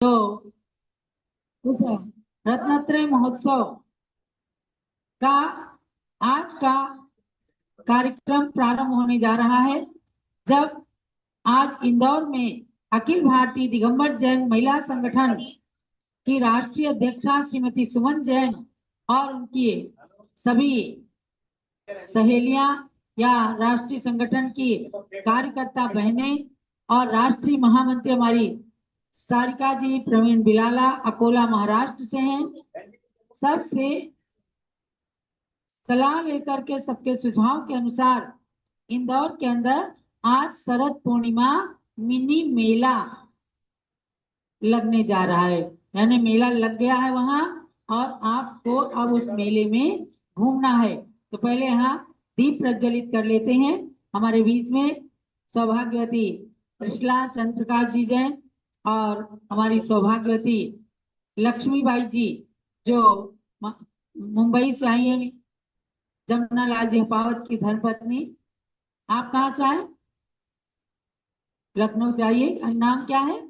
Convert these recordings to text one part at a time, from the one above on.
तो उस रत्नत्रय महोत्सव का आज का कार्यक्रम प्रारंभ होने जा रहा है। जब आज इंदौर में अखिल भारतीय दिगंबर जैन महिला संगठन की राष्ट्रीय अध्यक्षा श्रीमती सुमन जैन और उनकी सभी सहेलियां या राष्ट्रीय संगठन की कार्यकर्ता बहनें और राष्ट्रीय महामंत्री हमारी सारिका जी प्रवीण बिलाला अकोला महाराष्ट्र से हैं, सबसे सलाह लेकर के सबके सुझाव के अनुसार इंदौर के अंदर आज शरद पूर्णिमा मिनी मेला लगने जा रहा है। यानी मेला लग गया है वहां और आपको अब उस मेले में घूमना है। तो पहले यहाँ दीप प्रज्वलित कर लेते हैं। हमारे बीच में सौभाग्यवती कृष्णा चंद्र प्रकाश जी जैन और हमारी सौभाग्यवती लक्ष्मीबाई जी जो मुंबई से आई है, जमुना लाल जी हपावत की धर्मपत्नी। आप कहाँ से आए? लखनऊ से आइए। नाम क्या है?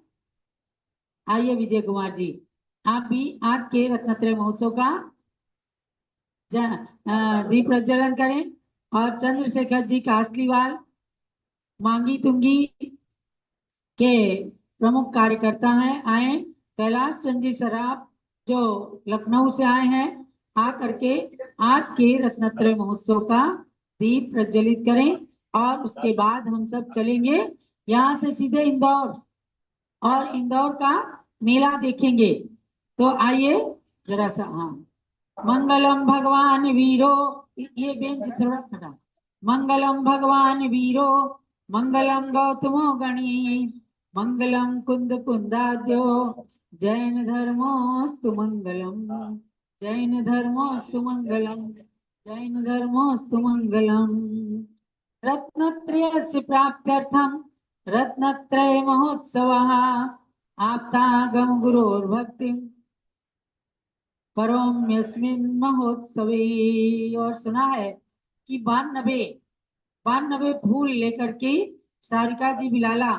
आइए विजय कुमार जी, आप भी आज के रत्नत्रय महोत्सव का दीप प्रज्वलन करें। और चंद्रशेखर जी कासलीवाल मांगी तुंगी के प्रमुख कार्यकर्ता हैं, आए। कैलाश चंद जी सराफ जो लखनऊ से आए हैं, आ करके आज के रत्नत्रय महोत्सव का दीप प्रज्वलित करें। और उसके बाद हम सब चलेंगे यहाँ से सीधे इंदौर और इंदौर का मेला देखेंगे। तो आइए जरा सा। हाँ, मंगलम भगवान वीरो, ये बेंच थोड़ा खड़ा। मंगलम भगवान वीरो, मंगलम गौतमो गणी, मंगलम कुंद कुंदाद्यो, जैन धर्मोस्तु मंगलम, जैन धर्मोस्तु मंगलम, जैन धर्मोस्तु मंगलम। रत्नत्रयस्य प्राप्त्यर्थम रत्नत्रय महोत्सवः आप्तागम गुरोर्भक्तिम करोम्यस्मिन् महोत्सवे। और सुना है कि 92 फूल लेकर के सारिका जी बिलाला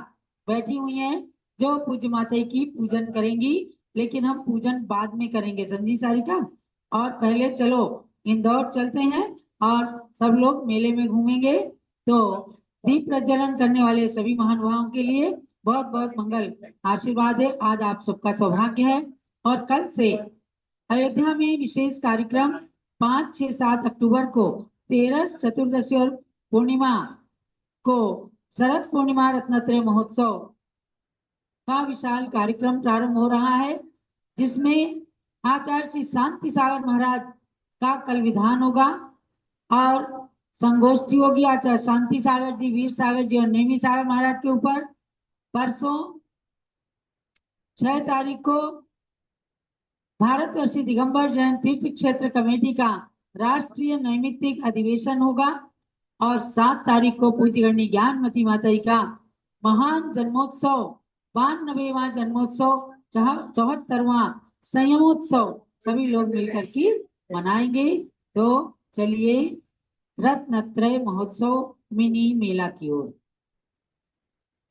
बैठी हुई हैं जो पूज्य माता की पूजन करेंगी, लेकिन हम पूजन बाद में करेंगे, समझी सारिका। और पहले चलो इंदौर चलते हैं और सब लोग मेले में घूमेंगे। तो दीप प्रज्वलन करने वाले सभी महानुभावों के लिए बहुत बहुत मंगल आशीर्वाद है। आज आप सबका सौभाग्य है। और कल से अयोध्या में विशेष कार्यक्रम 5, 6, 7 अक्टूबर को, 13 चतुर्दशी और पूर्णिमा को शरद पूर्णिमा रत्नत्रय महोत्सव का विशाल कार्यक्रम प्रारंभ हो रहा है, जिसमें आचार्य श्री शांति सागर महाराज का कल विधान होगा और संगोष्ठी होगी आचार्य शांति सागर जी, वीर सागर जी और नेमी सागर महाराज के ऊपर। परसों 6 तारीख को भारतवर्षीय दिगंबर जैन तीर्थ क्षेत्र कमेटी का राष्ट्रीय नैमित्तिक अधिवेशन होगा और 7 तारीख को पूज्यगणी ज्ञानमती माता जी का महान जन्मोत्सव, 92वां जन्मोत्सव, 74वां संयमोत्सव सभी लोग मिलकर के मनाएंगे। तो चलिए रत्नत्रय महोत्सव मिनी मेला की ओर।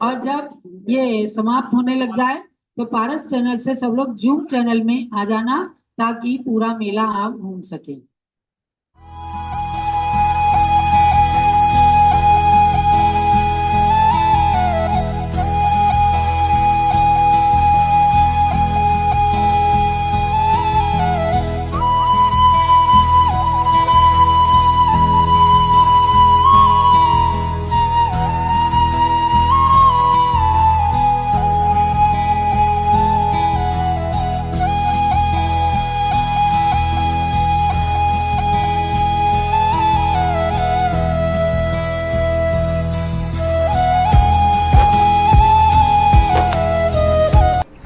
और जब ये समाप्त होने लग जाए तो पारस चैनल से सब लोग जूम चैनल में आ जाना ताकि पूरा मेला आप घूम सके।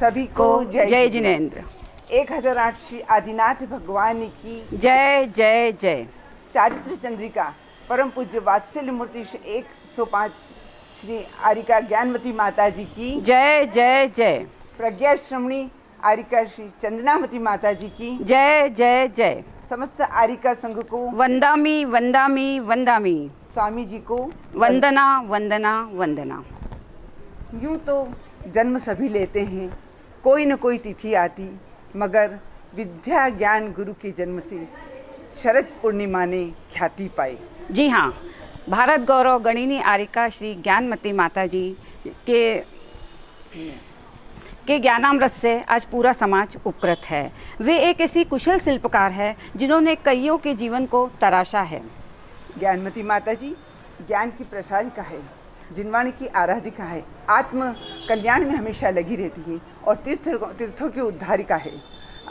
सभी को जय जिनेन्द्र। 1008 श्री आदिनाथ भगवान की जय जय जय। चारित्र चंद्रिका परम पूज्य वात्सल्य मूर्ति 105 श्री आरिका ज्ञानमती माता जी की जय जय जय। प्रज्ञा श्रमणी आरिका श्री चंदनामती माता जी की जय जय जय। समस्त आरिका संघ को वंदामी वंदामी वंदामी। स्वामी जी को वंदना वंदना वंदना। यूं तो जन्म सभी लेते हैं, कोई न कोई तिथि आती, मगर विद्या ज्ञान गुरु के जन्म से शरद पूर्णिमा ने ख्याति पाई। जी हाँ, भारत गौरव गणिनी आरिका श्री ज्ञानमती माता जी के ज्ञानामृत से आज पूरा समाज उपकृत है। वे एक ऐसी कुशल शिल्पकार है जिन्होंने कईयों के जीवन को तराशा है। ज्ञानमती माता जी ज्ञान की प्रसारिका है, जिनवाणी की आराधिका है, आत्म कल्याण में हमेशा लगी रहती है और तीर्थों की उद्धारिका है।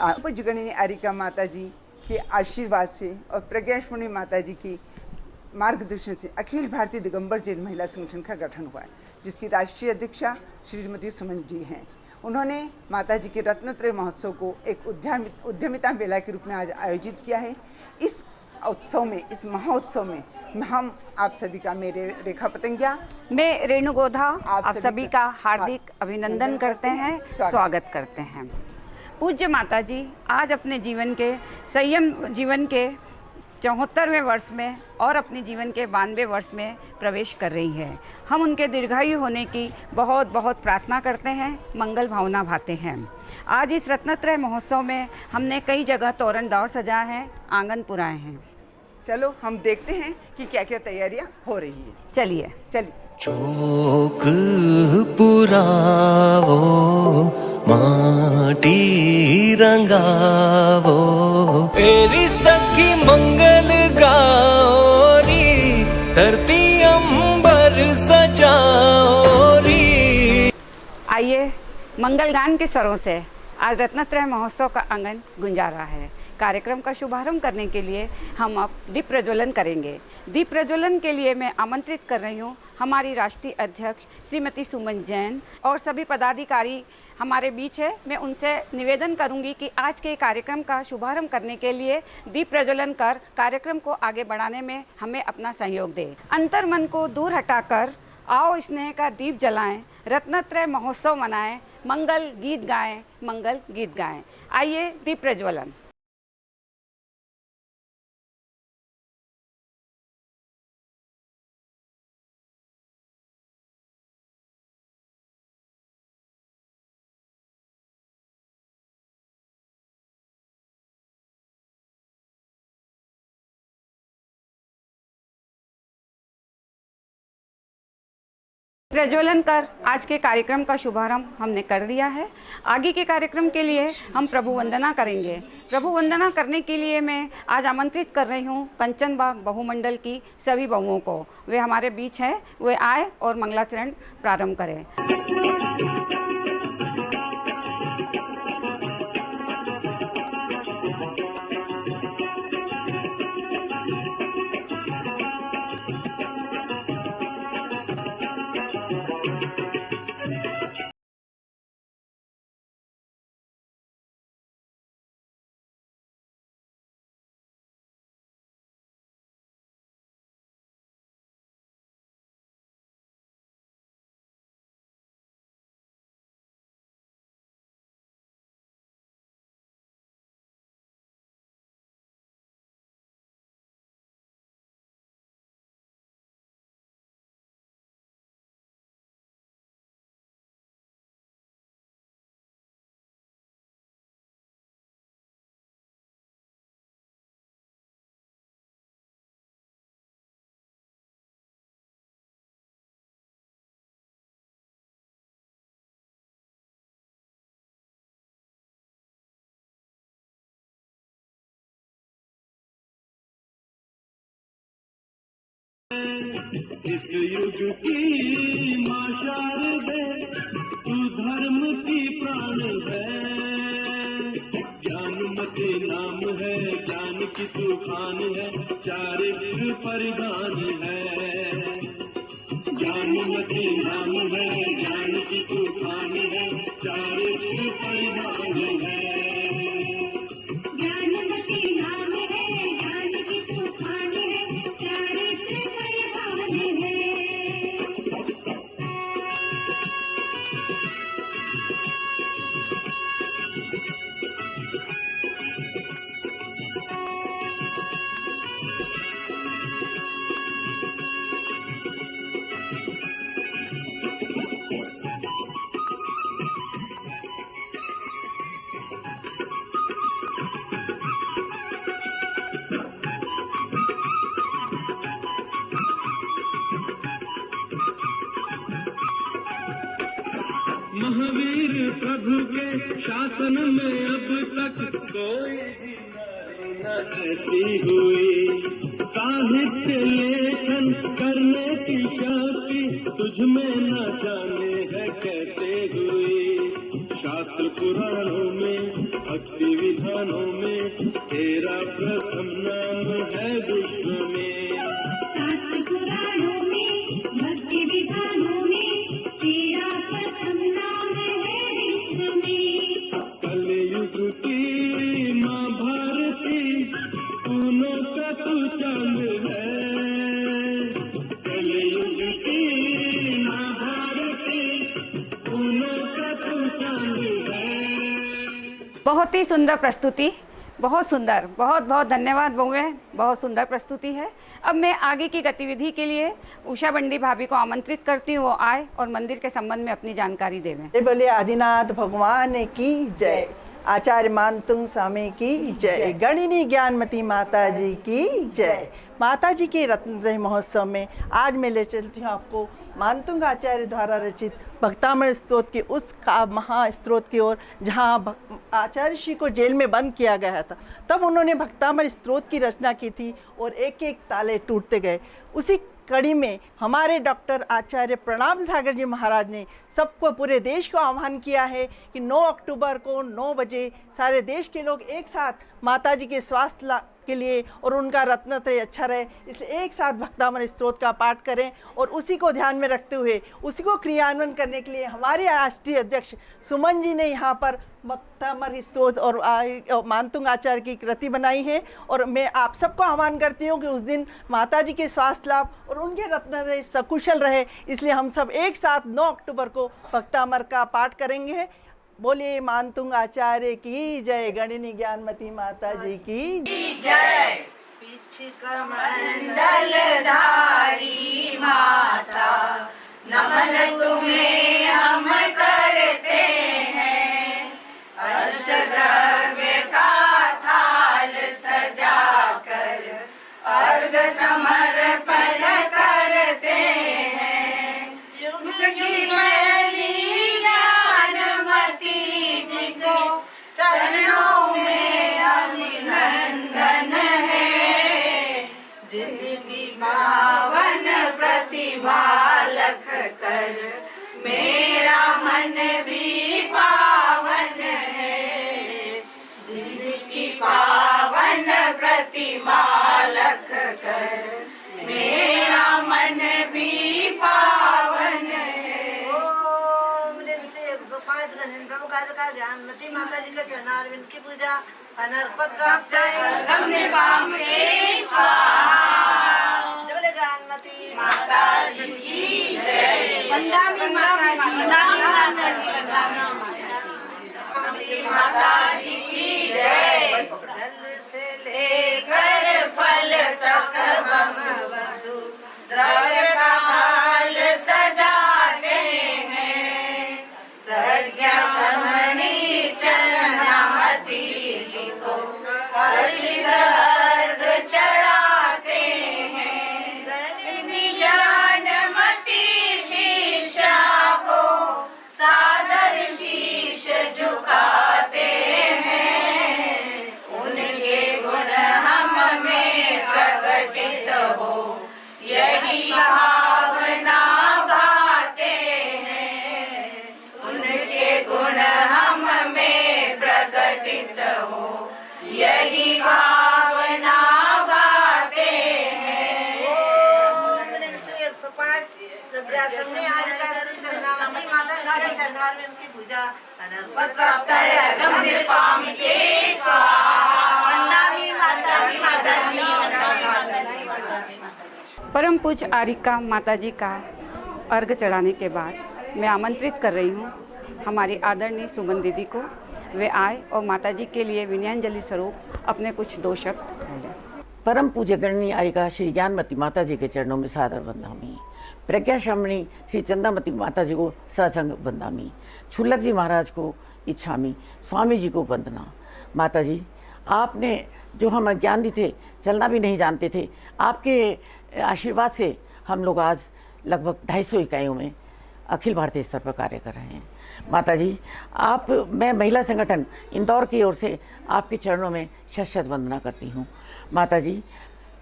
पूज्य गणिनी आरिका माता जी के आशीर्वाद से और प्रज्ञाष्मणी माता जी की मार्गदर्शन से अखिल भारतीय दिगंबर जैन महिला संगठन का गठन हुआ है, जिसकी राष्ट्रीय अध्यक्षा श्रीमती सुमन जी हैं। उन्होंने माता जी के रत्नत्रय महोत्सव को एक उद्यमिता मेला के रूप में आज आयोजित किया है। इस उत्सव में, इस महोत्सव में हम आप सभी का, मेरे रेखा पतंगिया, मैं रेणु गोधा, आप सभी का हार्दिक अभिनंदन करते हैं, स्वागत करते हैं। पूज्य माता जी आज अपने जीवन के संयम जीवन के 74वें वर्ष में और अपने जीवन के 92वें वर्ष में प्रवेश कर रही है। हम उनके दीर्घायु होने की बहुत बहुत प्रार्थना करते हैं, मंगल भावना भाते हैं। आज इस रत्नत्रय महोत्सव में हमने कई जगह तोरण दौर सजाए हैं, आंगन पुराए हैं। चलो हम देखते हैं कि क्या क्या तैयारियां हो रही है। चलिए। चोक पुरावो माटी रंगावो, तेरी सखी मंगल गाओरी, धरती अंबर सजाओरी। आइए मंगल गान के स्वरों से आज रत्नत्रय महोत्सव का आंगन गुंजा रहा है। कार्यक्रम का शुभारंभ करने के लिए हम अब दीप प्रज्वलन करेंगे। दीप प्रज्वलन के लिए मैं आमंत्रित कर रही हूँ हमारी राष्ट्रीय अध्यक्ष श्रीमती सुमन जैन और सभी पदाधिकारी हमारे बीच है। मैं उनसे निवेदन करूंगी कि आज के कार्यक्रम का शुभारंभ करने के लिए दीप प्रज्वलन कर कार्यक्रम को आगे बढ़ाने में हमें अपना सहयोग दें। अंतर्मन को दूर हटाकर आओ स्नेह का दीप जलाएं, रत्नत्रय महोत्सव मनाएं, मंगल गीत गाएं, मंगल गीत गाएं। आइए दीप प्रज्वलन। प्रज्वलन कर आज के कार्यक्रम का शुभारंभ हमने कर दिया है। आगे के कार्यक्रम के लिए हम प्रभु वंदना करेंगे। प्रभु वंदना करने के लिए मैं आज आमंत्रित कर रही हूँ कंचनबाग बहुमंडल की सभी बहुओं को। वे हमारे बीच हैं, वे आए और मंगलाचरण प्रारंभ करें। इस युग की मां शारदे, तू धर्म की प्राण है। ज्ञानमती नाम है, ज्ञान की तूफान है, चारित्र परिधान है। ज्ञानमती नाम है, ज्ञान की तूफान है, चारित्र परिधान है। प्रभु के शासन में अब तक कोई भी नारी न ऐसी हुई। साहित्य लेखन करने की शक्ति तुझ में न जाने है कैसे हुई। शास्त्र पुराणों में भक्ति विधानों में तेरा प्रथम नाम है विश्व में। शास्त्र पुराणों में भक्ति विधानों में तेरा प्रथम नाम है विश्व में। कलयुग की माँ भारती पूनों का तू चांद है। कलयुग की माँ भारती पूनों का तू चांद है। बहुत ही सुंदर प्रस्तुति, बहुत सुंदर, बहुत बहुत धन्यवाद बहुएं, बहुत सुंदर प्रस्तुति है। अब मैं आगे की गतिविधि के लिए उषा बंडी भाभी को आमंत्रित करती हूँ, वो आए और मंदिर के संबंध में अपनी जानकारी देवें। बोले आदिनाथ भगवान की जय, आचार्य मानतुंग स्वामी की जय, गणिनी ज्ञानमती माता जी की जय। माता जी के रत्नत्रय महोत्सव में आज मैं ले चलती हूँ आपको मानतुंग आचार्य द्वारा रचित भक्तामृत स्तोत्र के उस महास्त्रोत की ओर, जहाँ आचार्य श्री को जेल में बंद किया गया था, तब उन्होंने भक्तामृत स्तोत्र की रचना की थी और एक एक ताले टूटते गए। उसी कड़ी में हमारे डॉक्टर आचार्य प्रणाम सागर जी महाराज ने सबको, पूरे देश को आह्वान किया है कि 9 अक्टूबर को 9 बजे सारे देश के लोग एक साथ माता जी के स्वास्थ्य के लिए और उनका रत्नत्रय अच्छा रहे, इसलिए एक साथ भक्तामृत स्तोत्र का पाठ करें। और उसी को ध्यान में रखते हुए उसी को क्रियान्वयन करने के लिए हमारे राष्ट्रीय अध्यक्ष सुमन जी ने यहाँ पर भक्तामृत स्तोत्र और मानतुंग आचार्य की कृति बनाई है। और मैं आप सबको आह्वान करती हूँ कि उस दिन माता जी के स्वास्थ्य लाभ और उनके रत्नत्रय सकुशल रहे, इसलिए हम सब एक साथ 9 अक्टूबर को भक्तामृत का पाठ करेंगे। बोलिए मानतुंग आचार्य की जय, गणिनी ज्ञानमती माता जी की जय। पिछकमंडल धारी माता, नमन तुम्हें हम करते हैं। अष्टद्रव्य का थाल सजाकर अर्घ समर्पण करते हैं। युग की महली ज्ञानमती जी को चरणों में अभिनंदन है। जिनकी पावन प्रतिभा लख कर मेरा मन भी पावन है। जिनकी पावन प्रतिभा लख कर मेरा मन भी पावन है। प्रभु कार्य का ज्ञानमती माता जी के चरणारविंद की पूजा अनर्पण प्राप्त है। ज्ञानमती माता जी की जय। वंदामी माता जी, वंदामी माता जी की जय। जल से लेकर फल तक बम वसु द्रव्य का हाल सजाते हैं। प्रज्ञा समणी चरणामती जी को हर्षित अर्घ चढ़ाते हैं। गणिनी ज्ञानमती शिष्या को सादर शीश झुकाते हैं। उनके गुण हम में प्रकटित हो यही भावना भाते हैं। उनके गुण हम में प्रकटित हो यही भावना भाते हैं। ओम नमः शिवाय। 105 रुद्रासने आदित्य चरणामती माता जी के चरणारविंद की पूजा अनर्पण प्राप्त है। अर्घम निरपाम के स्वाहा। वंदामी माता जी, माता जी, वंदामी माता जी, वंदामी माता जी। परम पूज्य आरिका माता जी का अर्घ चढ़ाने के बाद मैं आमंत्रित कर रही हूँ हमारी आदरणीय सुमन दीदी को। वे आए और माता जी के लिए विनयांजलि स्वरूप अपने कुछ 2 शब्द बोले। परम पूज्य गणनी आरिका श्री ज्ञानमती माता जी के चरणों में सादर वंदामी। प्रज्ञा श्रमणी श्री चंदामती माता जी को सत्संग वंदामी। छुल्लक जी महाराज को इच्छामी। स्वामी जी को वंदना। माता जी, आपने जो हमें ज्ञान दी थे, चलना भी नहीं जानते थे, आपके आशीर्वाद से हम लोग आज लगभग 250 इकाइयों में अखिल भारतीय स्तर पर कार्य कर रहे हैं। माता जी, मैं महिला संगठन इंदौर की ओर से आपके चरणों में शत शत वंदना करती हूँ। माता जी,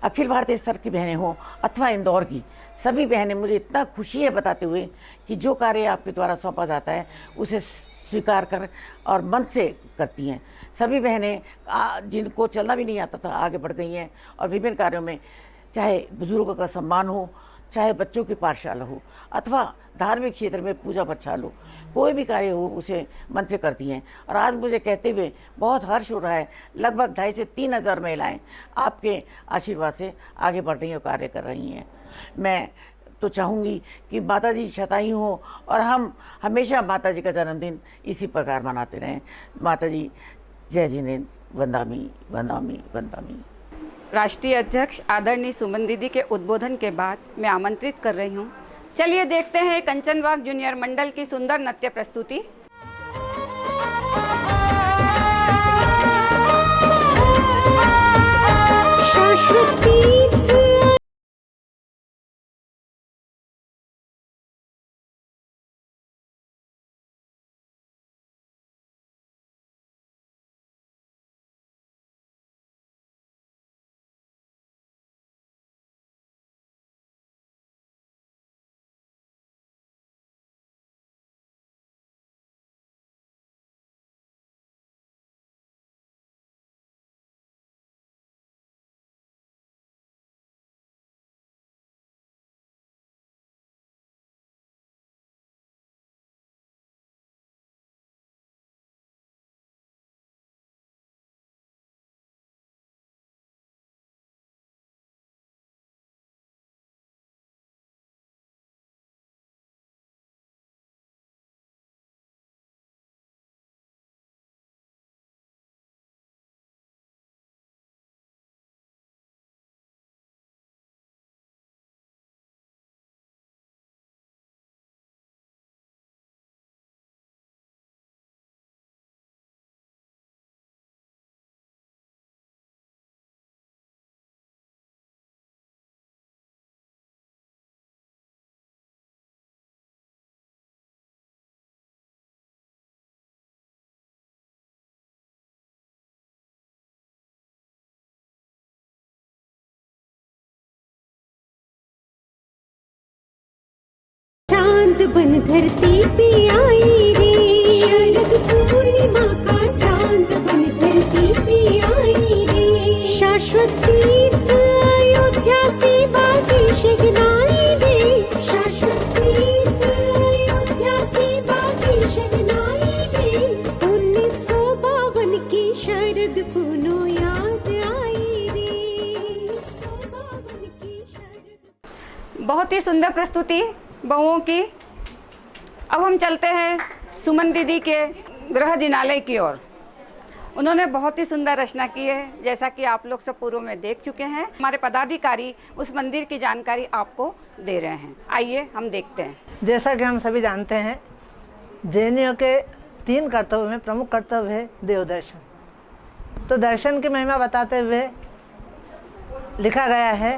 अखिल भारतीय स्तर की बहनें हों अथवा इंदौर की सभी बहनें, मुझे इतना खुशी है बताते हुए कि जो कार्य आपके द्वारा सौंपा जाता है उसे स्वीकार कर और मन से करती हैं। सभी बहनें जिनको चलना भी नहीं आता था आगे बढ़ गई हैं और विभिन्न कार्यों में, चाहे बुजुर्गों का सम्मान हो, चाहे बच्चों की पाठशाला हो अथवा धार्मिक क्षेत्र में पूजा बच्छाल हो, कोई भी कार्य हो उसे मन से करती हैं। और आज मुझे कहते हुए बहुत हर्ष हो रहा है, लगभग 2,500 से 3,000 महिलाएं आपके आशीर्वाद से आगे बढ़ रही हैं और कार्य कर रही हैं। मैं तो चाहूँगी कि माता जी शतायु हों और हम हमेशा माता जी का जन्मदिन इसी प्रकार मनाते रहें। माता जी जय जिनेन्द्र, वंदामी वंदामी वंदामी। राष्ट्रीय अध्यक्ष आदरणीय सुमन दीदी के उद्बोधन के बाद मैं आमंत्रित कर रही हूँ, चलिए देखते हैं कंचनबाग जूनियर मंडल की सुंदर नृत्य प्रस्तुति। शाश्वती चांद बन धरती पे आई रे, शरद पूर्णिमा का चांद बन धरती पे आई रे। शाश्वत तीर्थ अयोध्या से बाजी शहनाई रे, शाश्वत तीर्थ अयोध्या से बाजी शहनाई रे। 1952 की शरद पुनो याद आई रे, 1952 की शरद। बहुत ही सुंदर प्रस्तुति बहुओं की। अब हम चलते हैं सुमन दीदी के गृह जिनालय की ओर। उन्होंने बहुत ही सुंदर रचना की है, जैसा कि आप लोग सब पूर्व में देख चुके हैं। हमारे पदाधिकारी उस मंदिर की जानकारी आपको दे रहे हैं, आइए हम देखते हैं। जैसा कि हम सभी जानते हैं, जैनियों के 3 कर्तव्य में प्रमुख कर्तव्य है देव दर्शन। तो दर्शन की महिमा बताते हुए लिखा गया है,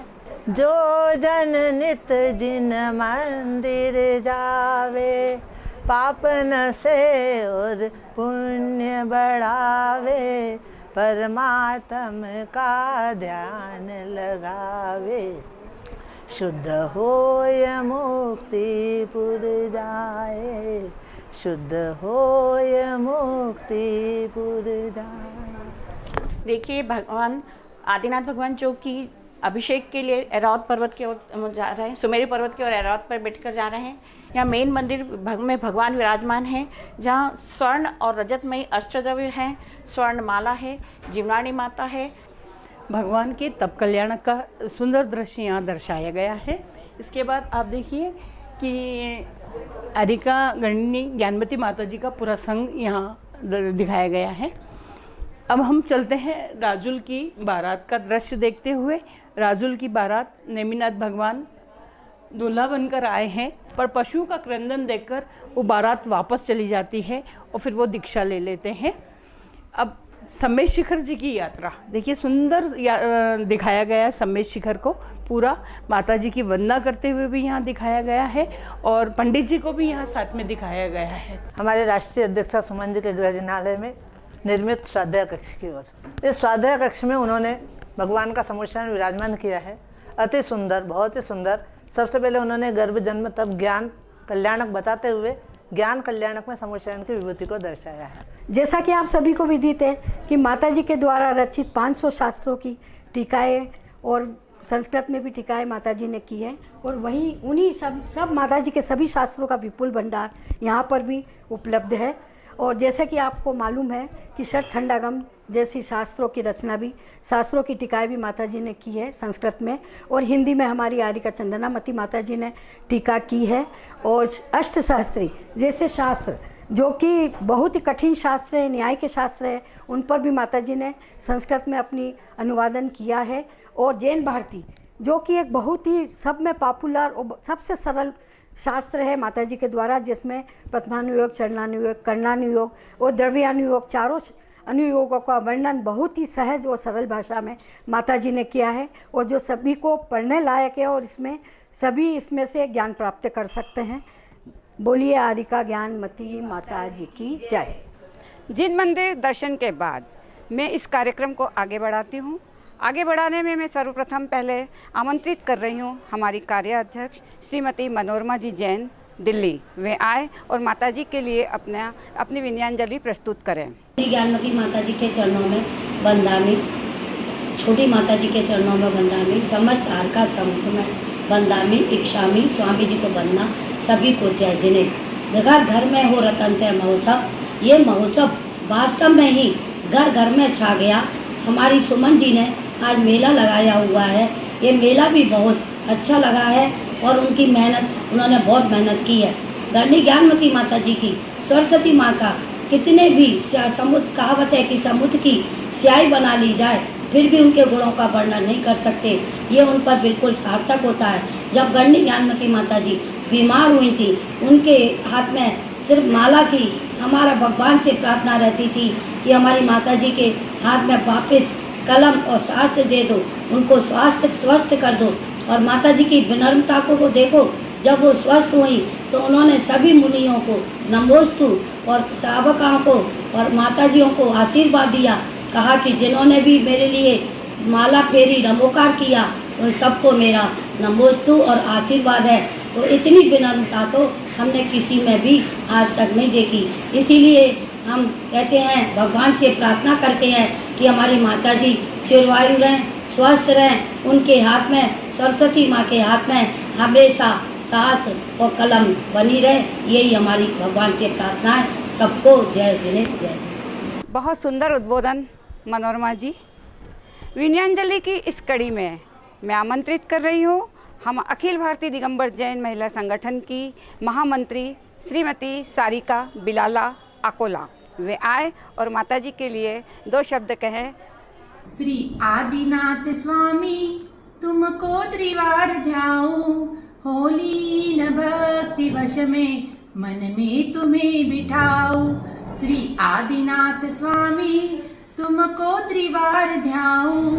जो जन नित जिन मंदिर जावे, पाप न से और पुण्य बढ़ावे, परमात्म का ध्यान लगावे, शुद्ध होय मुक्तिपुर जाए, शुद्ध होय मुक्तिपुर जाए। देखिए, भगवान आदिनाथ भगवान जो कि अभिषेक के लिए ऐरावत पर्वत की ओर जा रहे हैं, सुमेरु पर्वत की ओर ऐरावत पर बैठकर जा रहे हैं। यहाँ मेन मंदिर में भगवान विराजमान हैं, जहाँ स्वर्ण और रजतमयी अष्टद्रव्य हैं, स्वर्ण माला है, जीवनाणी माता है। भगवान के तप कल्याण का सुंदर दृश्य यहाँ दर्शाया गया है। इसके बाद आप देखिए कि अरिका गणिनी ज्ञानमती माता जी का पूरा संघ यहाँ दिखाया गया है। अब हम चलते हैं राजुल की बारात का दृश्य देखते हुए। राजुल की बारात नेमिनाथ भगवान दूल्हा बनकर आए हैं, पर पशु का क्रंदन देखकर वो बारात वापस चली जाती है और फिर वो दीक्षा ले लेते हैं। अब सम्मेद शिखर जी की यात्रा, देखिए सुंदर दिखाया गया है। सम्मेद शिखर को पूरा माता जी की वंदना करते हुए भी यहाँ दिखाया गया है और पंडित जी को भी यहाँ साथ में दिखाया गया है। हमारे राष्ट्रीय अध्यक्ष सुमन जी के गृह जिनालय में निर्मित स्वाध्याय कक्ष की ओर, इस स्वाध्याय कक्ष में उन्होंने भगवान का समुच्चरण विराजमान किया है। अति सुंदर, बहुत ही सुंदर। सबसे पहले उन्होंने गर्भ जन्म तब ज्ञान कल्याणक बताते हुए ज्ञान कल्याणक में समुच्चरण की विभूति को दर्शाया है। जैसा कि आप सभी को विदित है कि माताजी के द्वारा रचित 500 शास्त्रों की टीकाएँ और संस्कृत में भी टीकाएँ माताजी ने की है और वहीं उन्हीं सब माताजी के सभी शास्त्रों का विपुल भंडार यहाँ पर भी उपलब्ध है। और जैसे कि आपको मालूम है कि षटखंडागम जैसी शास्त्रों की रचना भी, शास्त्रों की टीकाएँ भी माताजी ने की है संस्कृत में, और हिंदी में हमारी आरिका चंदनामती माताजी ने टीका की है। और अष्टशास्त्री जैसे शास्त्र जो कि बहुत ही कठिन शास्त्र है, न्याय के शास्त्र है, उन पर भी माताजी ने संस्कृत में अपनी अनुवादन किया है। और जैन भारती जो कि एक बहुत ही सब में पॉपुलर और सबसे सरल शास्त्र है माताजी के द्वारा, जिसमें प्रथमानुयोग, चरणानुयोग, कर्णानुयोग और द्रव्यानुयोग चारों अनुयोगों का वर्णन बहुत ही सहज और सरल भाषा में माताजी ने किया है और जो सभी को पढ़ने लायक है और सभी इसमें से ज्ञान प्राप्त कर सकते हैं। बोलिए आरिका ज्ञानमती माता जी की जय। जिन मंदिर दर्शन के बाद मैं इस कार्यक्रम को आगे बढ़ाती हूँ, आगे बढ़ाने में मैं सर्वप्रथम पहले आमंत्रित कर रही हूँ हमारी कार्याध्यक्ष श्रीमती मनोरमा जी जैन दिल्ली। वे आए और माताजी के लिए अपनी विनयांजलि प्रस्तुत करें। ज्ञानमती माताजी के चरणों में बंदामी, छोटी माताजी के चरणों में बंदामी, समस्त आरका समूह में बंदामी, इच्छामी, स्वामी जी को बंदना, सभी को जय। जिन्हें घर घर में हो रतनते महोत्सव, ये महोत्सव वास्तव में ही घर घर में छा गया। हमारी सुमन जी ने आज मेला लगाया हुआ है, ये मेला भी बहुत अच्छा लगा है और उनकी मेहनत, उन्होंने बहुत मेहनत की है। गणनी ज्ञानमती माता जी की, सरस्वती माँ का कितने भी समुद्र, कहावत है कि समुद्र की स्याही बना ली जाए फिर भी उनके गुणों का वर्णन नहीं कर सकते, ये उन पर बिल्कुल सार्थक होता है। जब गणनी ज्ञानमती माता जी बीमार हुई थी, उनके हाथ में सिर्फ माला थी। हमारा भगवान से प्रार्थना रहती थी कि हमारी माता जी के हाथ में वापस कलम और शास्त्र दे दो, उनको स्वस्थ कर दो। और माता जी की विनम्रता को देखो, जब वो स्वस्थ हुई तो उन्होंने सभी मुनियों को नमोस्तु और सावकाओं को और माताजियों को आशीर्वाद दिया, कहा कि जिन्होंने भी मेरे लिए माला फेरी, नमोकार किया, उन सबको मेरा नमोस्तु और आशीर्वाद है। तो इतनी विनम्रता तो हमने किसी में भी आज तक नहीं देखी। इसीलिए हम कहते हैं, भगवान से प्रार्थना करते हैं कि हमारी माता जी चिरवायु रहें, स्वस्थ रहें, उनके हाथ में, सरस्वती माँ के हाथ में हमेशा शास्त्र और कलम बनी रहे। यही हमारी भगवान से प्रार्थना है। सबको जय जिन्हें जय। बहुत सुंदर उद्बोधन मनोरमा जी। विनयांजलि की इस कड़ी में मैं आमंत्रित कर रही हूँ हम अखिल भारतीय दिगंबर जैन महिला संगठन की महामंत्री श्रीमती सारिका बिलाला अकोला। वे आए और माताजी के लिए 2 शब्द कहें। श्री आदिनाथ स्वामी तुमको त्रिवार ध्याऊं, होली न भक्ति वश में मन में तुम्हें बिठाऊं। श्री आदिनाथ स्वामी तुमको त्रिवार ध्याऊं,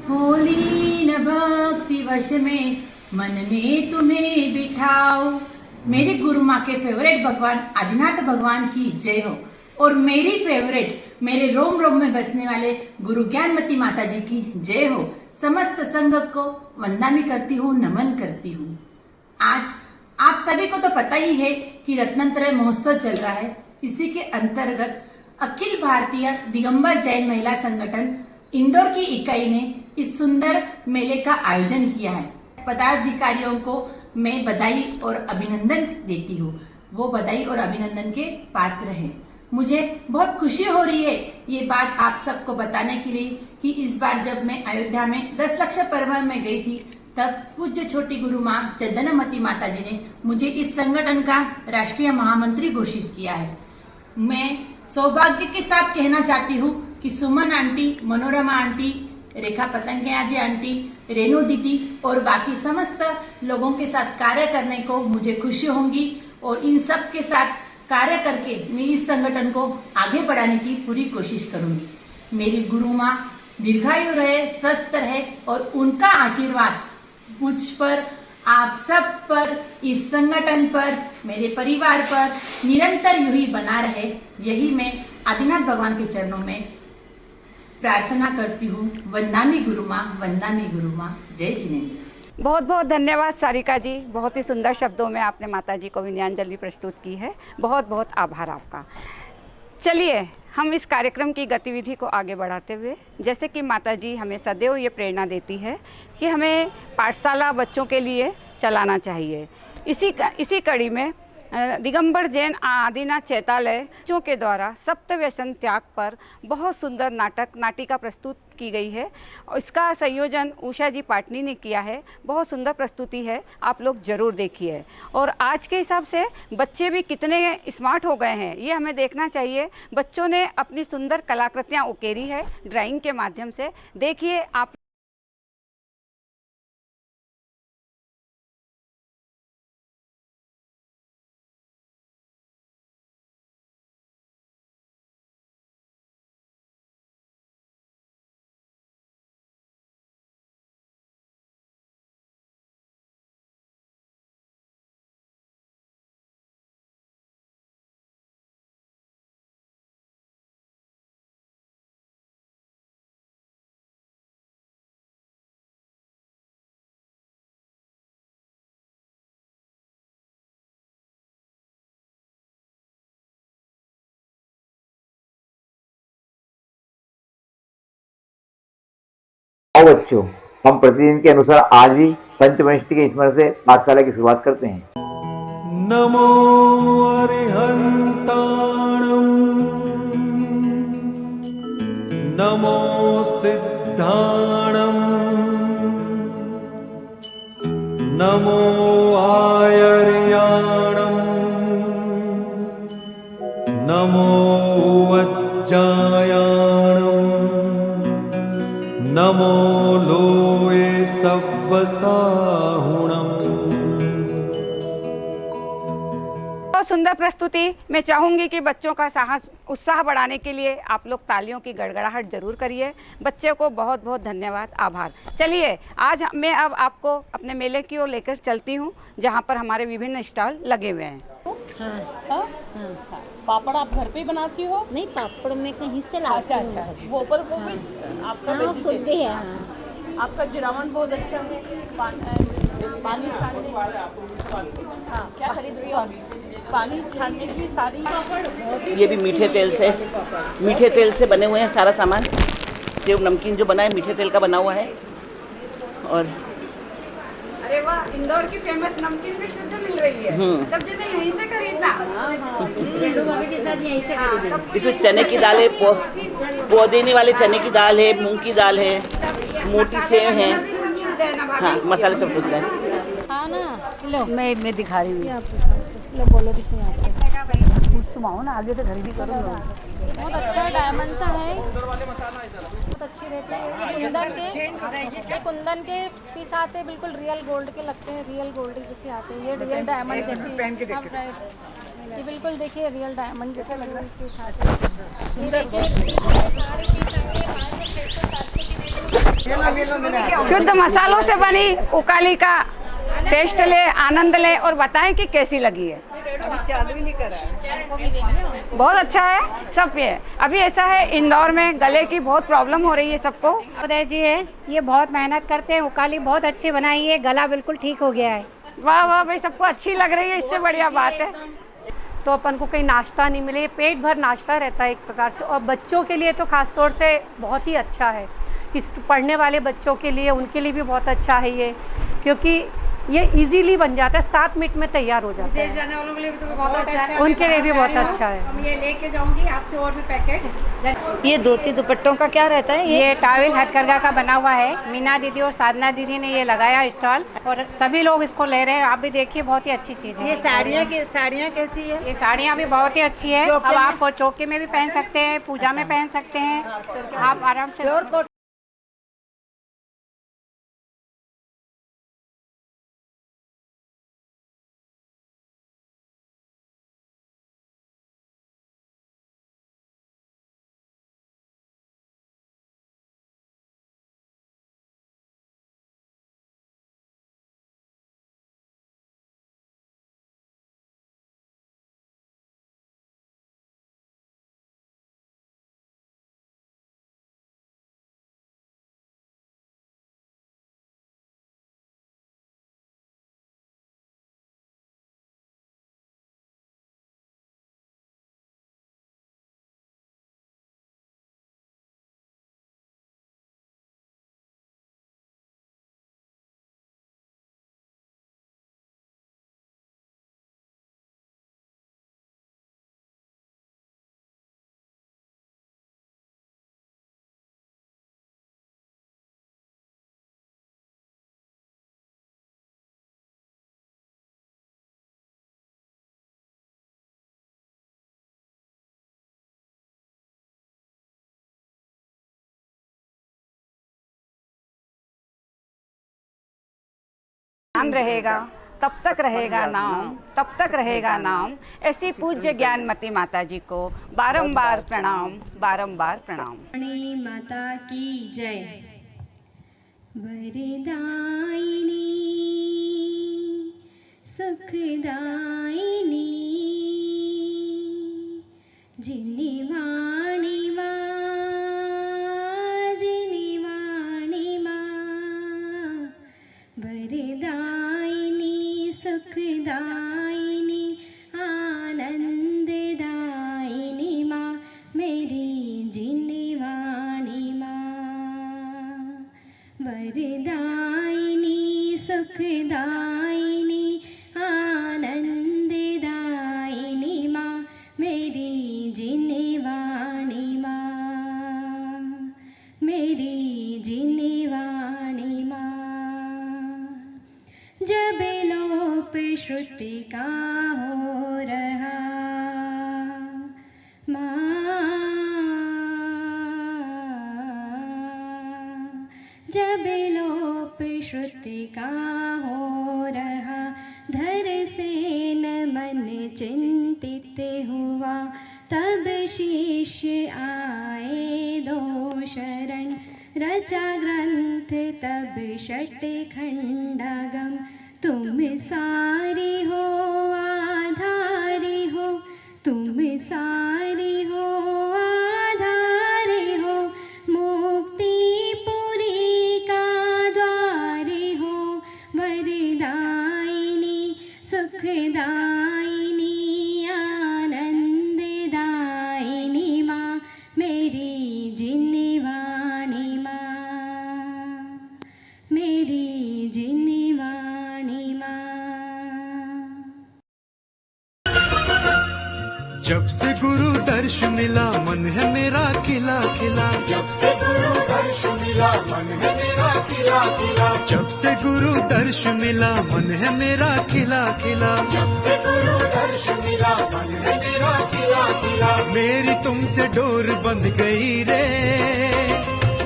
होली न भक्ति वश में मन में तुम्हें बिठाऊं। मेरे गुरु माँ के फेवरेट भगवान आदिनाथ भगवान की जय हो और मेरी फेवरेट, मेरे रोम रोम में बसने वाले गुरु ज्ञानमती माता जी की जय हो। समस्त संगत को वंदना करती हूँ, नमन करती हूँ। आज आप सभी को तो पता ही है कि रत्नत्रय महोत्सव चल रहा है। इसी के अंतर्गत अखिल भारतीय दिगंबर जैन महिला संगठन इंदौर की इकाई ने इस सुंदर मेले का आयोजन किया है। पदाधिकारियों को मैं बधाई और अभिनंदन देती हूँ, वो बधाई और अभिनंदन के पात्र हैं। मुझे बहुत खुशी हो रही है ये बात आप सबको बताने के लिए कि इस बार जब मैं अयोध्या में 10 लक्ष पर्व में गई थी, तब पूज्य छोटी गुरु माँ चंदनामती माता जी ने मुझे इस संगठन का राष्ट्रीय महामंत्री घोषित किया है। मैं सौभाग्य के साथ कहना चाहती हूँ कि सुमन आंटी, मनोरमा आंटी, रेखा पतंगिया जी आंटी, रेणु दीदी और बाकी समस्त लोगों के साथ कार्य करने को मुझे खुशी होगी और इन सब के साथ कार्य करके मैं इस संगठन को आगे बढ़ाने की पूरी कोशिश करूंगी। मेरी गुरु माँ दीर्घायु रहे, स्वस्थ रहे और उनका आशीर्वाद मुझ पर, आप सब पर, इस संगठन पर, मेरे परिवार पर निरंतर यूं ही बना रहे, यही मैं आदिनाथ भगवान के चरणों में प्रार्थना करती हूँ। वंदामी गुरु माँ, वंदामी गुरु माँ। जय जिनेन्द्र। बहुत बहुत धन्यवाद सारिका जी, बहुत ही सुंदर शब्दों में आपने माता जी को विनयांजलि प्रस्तुत की है। बहुत बहुत आभार आपका। चलिए हम इस कार्यक्रम की गतिविधि को आगे बढ़ाते हुए, जैसे कि माता जी हमें सदैव ये प्रेरणा देती है कि हमें पाठशाला बच्चों के लिए चलाना चाहिए, इसी कड़ी में दिगंबर जैन आदिनाथ चैतालय बच्चों के द्वारा सप्तव्यसन त्याग पर बहुत सुंदर नाटिका प्रस्तुत की गई है और इसका संयोजन उषा जी पाटनी ने किया है। बहुत सुंदर प्रस्तुति है, आप लोग ज़रूर देखिए। और आज के हिसाब से बच्चे भी कितने स्मार्ट हो गए हैं ये हमें देखना चाहिए। बच्चों ने अपनी सुंदर कलाकृतियाँ उकेरी है ड्राइंग के माध्यम से। देखिए आप आओ बच्चों, हम प्रतिदिन के अनुसार आज भी पंचमष्टि के स्मरण से पाठशाला की शुरुआत करते हैं। नमो अरिहंताणं, नमो सिद्धाणं, नमो आयर्याणं, नमो वज्जायाणं, नमो लोये सव्वसाहुणम्। बहुत सुंदर प्रस्तुति। मैं चाहूँगी कि बच्चों का साहस उत्साह बढ़ाने के लिए आप लोग तालियों की गड़गड़ाहट जरूर करिए। बच्चे को बहुत बहुत धन्यवाद, आभार। चलिए आज मैं अब आपको अपने मेले की ओर लेकर चलती हूँ जहाँ पर हमारे विभिन्न स्टॉल लगे हुए हैं। पापड़ आप घर पे ही बनाती हो? नहीं, पापड़ में कहीं से लाती हूँ। अच्छा, वो पर वो भी आपका शुद्ध है। आपका जिरावन बहुत अच्छा है। पानी छानने, हाँ क्या खरीद रही हो? पानी छानने की सारी पापड़। ये भी मीठे तेल से बने हुए हैं सारा सामान। सेव नमकीन जो बना है मीठे तेल का बना हुआ है। और अरे वाह, इंदौर की फेमस नमकीन भी शुद्ध मिल रही है। सब चीजें यहीं से खरीदना। के साथ यहीं से इसमें चने की दाल है, पुदीने वाले चने की दाल है, मूंग की दाल है, मोटी सेव है। हाँ, मसाले सब शुद्ध है। हाँ ना, लो मैं दिखा रही हूँ। लो बोलो भी सही आपसे। कुछ तुम आओ ना, आगे से खरीदी करो। बहुत अच्छा डायमंड का है, बहुत अच्छी रहती है। ये कुंदन के पीस आते हैं, बिल्कुल रियल गोल्ड के लगते हैं, रियल गोल्ड जैसे आते हैं। ये रियल डायमंड जैसे ये बिल्कुल देखिए रियल डायमंड जैसे लग रहा है। शुद्ध मसालों से बनी उकाली का टेस्ट ले, आनंद ले और बताएं कि कैसी लगी है। बहुत अच्छा है सब। ये अभी ऐसा है इंदौर में गले की बहुत प्रॉब्लम हो रही है सबको। उदय जी है, ये बहुत मेहनत करते हैं, उकाली बहुत अच्छी बनाई है, गला बिल्कुल ठीक हो गया है। वाह वाह भाई, सबको अच्छी लग रही है, इससे बढ़िया बात है। तो अपन को कहीं नाश्ता नहीं मिले, पेट भर नाश्ता रहता है एक प्रकार से। और बच्चों के लिए तो खास तौर से बहुत ही अच्छा है। इस पढ़ने वाले बच्चों के लिए, उनके लिए भी बहुत अच्छा है ये, क्योंकि ये इजीली बन जाता है, 7 मिनट में तैयार हो जाता है। जाने वालों के लिए भी तो बहुत अच्छा है, उनके लिए भी बहुत अच्छा है। हम ये लेके जाऊंगी आपसे और भी पैकेट। ये धोती दुपट्टों का क्या रहता है? ये टाविल हथकरघा का बना हुआ है। मीना दीदी और साधना दीदी ने ये लगाया स्टॉल और सभी लोग इसको ले रहे हैं। आप भी देखिए, बहुत ही अच्छी चीज़ है। ये साड़ियाँ कैसी है? ये साड़ियाँ भी बहुत ही अच्छी है। अब आप चौके में भी पहन सकते हैं, पूजा में पहन सकते हैं, आप आराम से। ध्यान रहेगा तब तक रहेगा नाम, तब तक रहेगा नाम। ऐसी पूज्य ज्ञानमती माता जी को बारंबार प्रणाम, बारंबार प्रणाम। माता की जय। वरदायिनी सुखदायिनी जिनी वाणी माँ वरदायिनी सुखदायिनी आनंददायिनी माँ मेरी जिनवाणी माँ। वरदायिनी सुखदायिनी आनंददायिनी माँ मेरी जिनवाणी माँ, मेरी जिनवाणी माँ। जब लोप श्रुति का हो रहा जब लोप श्रुति का हो रहा धर से न मन चिंतित हुआ तब शिष्य आए दो शरण रचा ग्रंथ तब षट खंडागम। तुम सारी हो आधारी हो, तुम सारी हो आधारी हो, मुक्ति पुरी का द्वारी हो। वरदायिनी सुखदायिनी आनंददायिनी माँ मेरी जिनवाणी माँ, मेरी जिनवाणी माँ। जब से गुरु दर्श मिला मन है मेरा खिला खिला, जब से गुरु दर्श मिला मन है मेरा खिला खिला, जब से गुरु दर्श मिला मन है मेरा खिला खिला, जब से गुरु दर्श मिला मन है मेरा खिला खिला। मेरी तुमसे डोर बंध गई रे,